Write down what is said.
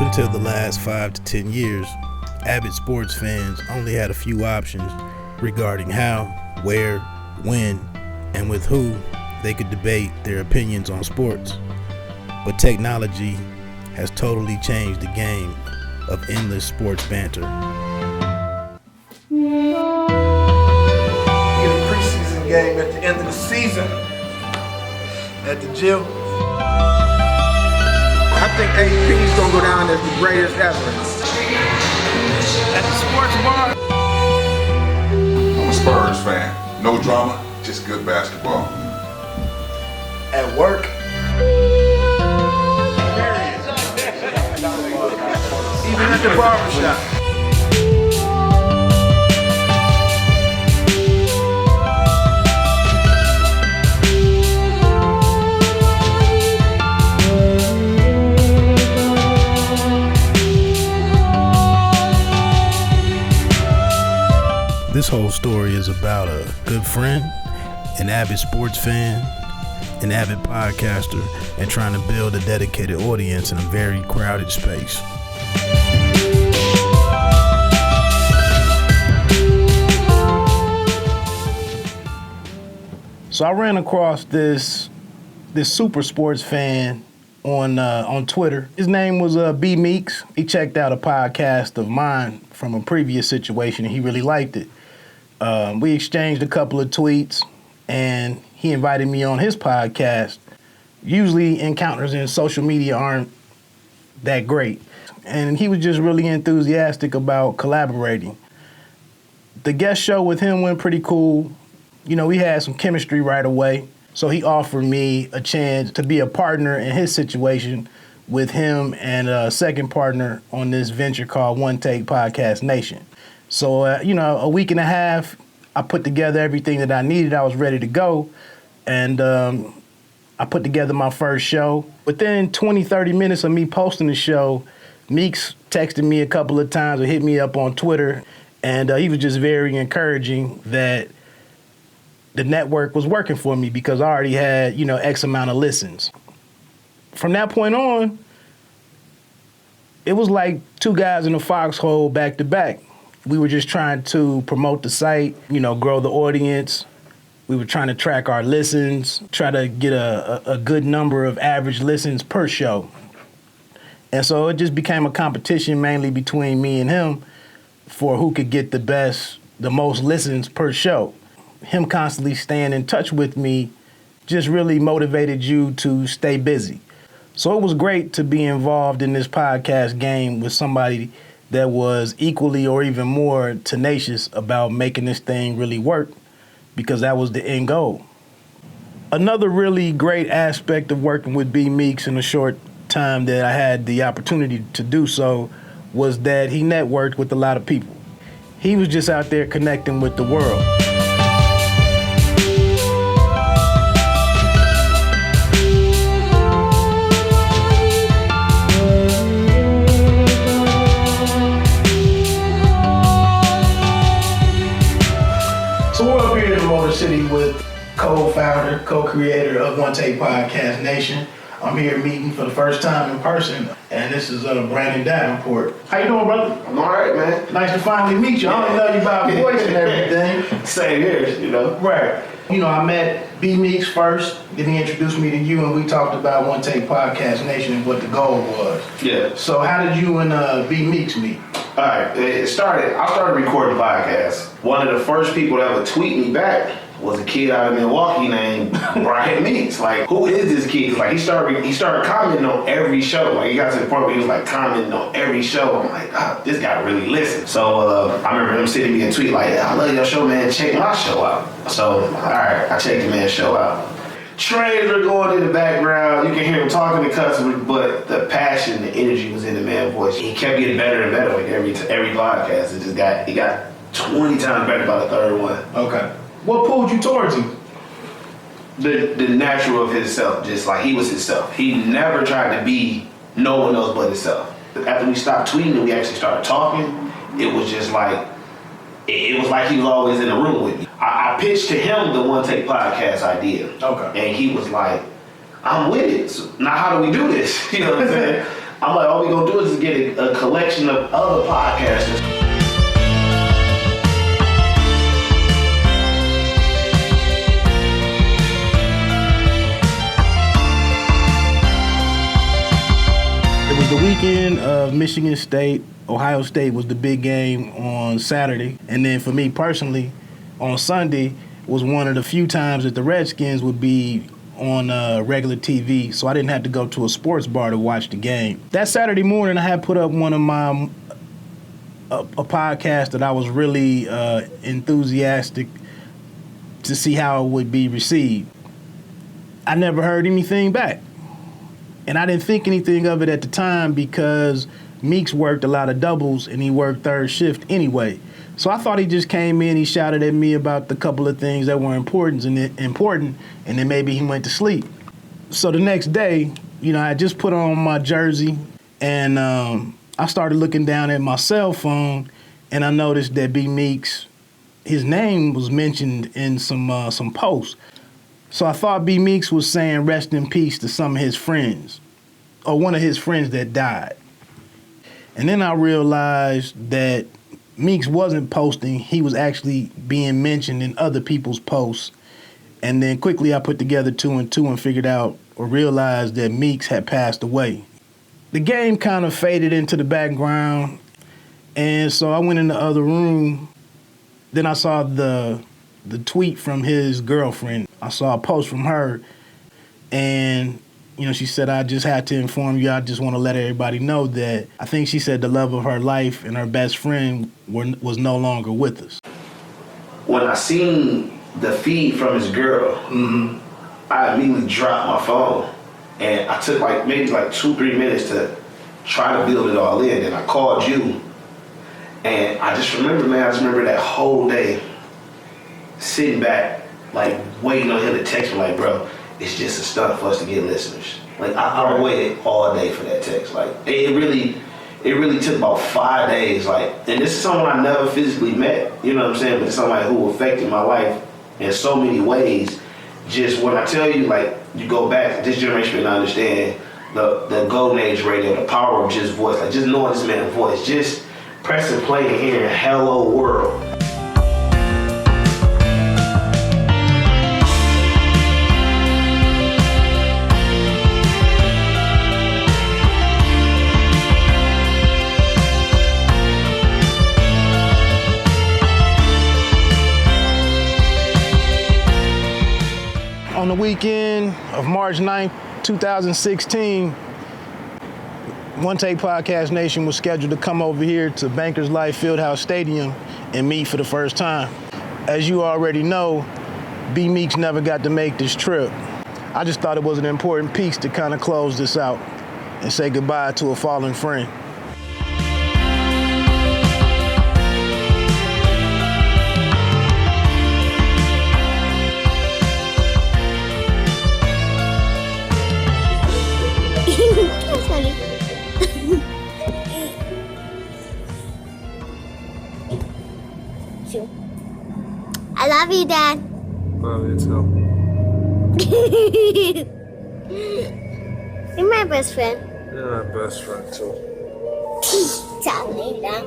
until the last 5 to 10 years, avid sports fans only had a few options regarding how, where, when, and with who they could debate their opinions on sports. But technology has totally changed the game of endless sports banter. Get a preseason game at the end of the season at the gym. I think AP's gonna go down as the greatest ever. At the sports bar. I'm a Spurs fan. No drama, just good basketball. At work. Even at the barbershop. This whole story is about a good friend, an avid sports fan, an avid podcaster, and trying to build a dedicated audience in a very crowded space. So I ran across this super sports fan on Twitter. His name was B Meeks. He checked out a podcast of mine from a previous situation and he really liked it. We exchanged a couple of tweets and he invited me on his podcast. Usually encounters in social media aren't that great. And he was just really enthusiastic about collaborating. The guest show with him went pretty cool. You know, we had some chemistry right away. So he offered me a chance to be a partner in his situation with him and a second partner on this venture called One Take Podcast Nation. So, a week and a half, I put together everything that I needed. I was ready to go. And I put together my first show. Within 20, 30 minutes of me posting the show, Meeks texted me a couple of times or hit me up on Twitter. And he was just very encouraging that the network was working for me because I already had, X amount of listens. From that point on, it was like two guys in a foxhole back to back. We were just trying to promote the site, grow the audience. We were trying to track our listens, try to get a good number of average listens per show. And so it just became a competition mainly between me and him for who could get the most listens per show. Him constantly staying in touch with me just really motivated you to stay busy. So it was great to be involved in this podcast game with somebody that was equally or even more tenacious about making this thing really work, because that was the end goal. Another really great aspect of working with B Meeks in the short time that I had the opportunity to do so was that he networked with a lot of people. He was just out there connecting with the world. So we're up here in Motor City with co-founder, co-creator of One Take Podcast Nation. I'm here meeting for the first time in person, and this is Brandon Davenport. How you doing, brother? I'm all right, man. Nice to finally meet you. I only know you by voice and everything. Same here, Right. I met B Meeks first, then he introduced me to you, and we talked about One Take Podcast Nation and what the goal was. Yeah. So how did you and B Meeks meet? All right, I started recording podcasts. One of the first people that would tweet me back was a kid out of Milwaukee named Brian Meeks. Like, who is this kid? 'Cause, like, he started commenting on every show. Like, he got to the point where he was like commenting on every show. I'm like, this guy really listens. So I remember him sending me a tweet like, I love your show, man. Check my show out. So, all right, I checked the man's show out. Trains were going in the background. You can hear him talking to customers, but the passion, the energy was in the man's voice. He kept getting better and better. Like every podcast, he got 20 times better by the third one. Okay. What pulled you towards him? The natural of himself, just like he was himself. He never tried to be no one else but himself. After we stopped tweeting and we actually started talking, it was just like, it was like he was always in the room with me. I pitched to him the One Take Podcast idea. Okay. And he was like, I'm with it. So now how do we do this? You know what I'm saying? I'm like, all we gonna do is just get a collection of other podcasters. It was the weekend of Michigan State. Ohio State was the big game on Saturday. And then for me personally, on Sunday was one of the few times that the Redskins would be on regular TV, so I didn't have to go to a sports bar to watch the game. That Saturday morning, I had put up one of my a podcast that I was really enthusiastic to see how it would be received. I never heard anything back, and I didn't think anything of it at the time because Meeks worked a lot of doubles and he worked third shift anyway. So I thought he just came in, he shouted at me about the couple of things that were important, and then maybe he went to sleep. So the next day, I just put on my jersey, and I started looking down at my cell phone, and I noticed that B Meeks, his name was mentioned in some posts. So I thought B Meeks was saying rest in peace to some of his friends, or one of his friends that died. And then I realized that Meeks wasn't posting, he was actually being mentioned in other people's posts. And then quickly I put together 2 and 2 and figured out or realized that Meeks had passed away. The game kind of faded into the background, and so I went in the other room. Then I saw the tweet from his girlfriend. I saw a post from her, and she said, I just had to inform you, I just want to let everybody know that I think she said the love of her life and her best friend was no longer with us. When I seen the feed from his girl, I immediately dropped my phone. And I took maybe 2-3 minutes to try to build it all in. And I called you. And I just remember, that whole day sitting back, waiting on him to text me, bro, it's just a stunt for us to get listeners. I waited all day for that text. It really took about 5 days. And this is someone I never physically met, you know what I'm saying? But it's somebody who affected my life in so many ways. Just when I tell you, you go back, this generation may not understand the golden age radio, the power of just voice. Just knowing this man's voice, just pressing play and hearing hello world. On the weekend of March 9th, 2016, One Take Podcast Nation was scheduled to come over here to Bankers Life Fieldhouse Stadium and meet for the first time. As you already know, B Meeks never got to make this trip. I just thought it was an important piece to kind of close this out and say goodbye to a fallen friend. That's funny. I love you, Dad. Love you too. You're my best friend. You're my best friend too. Tell me that.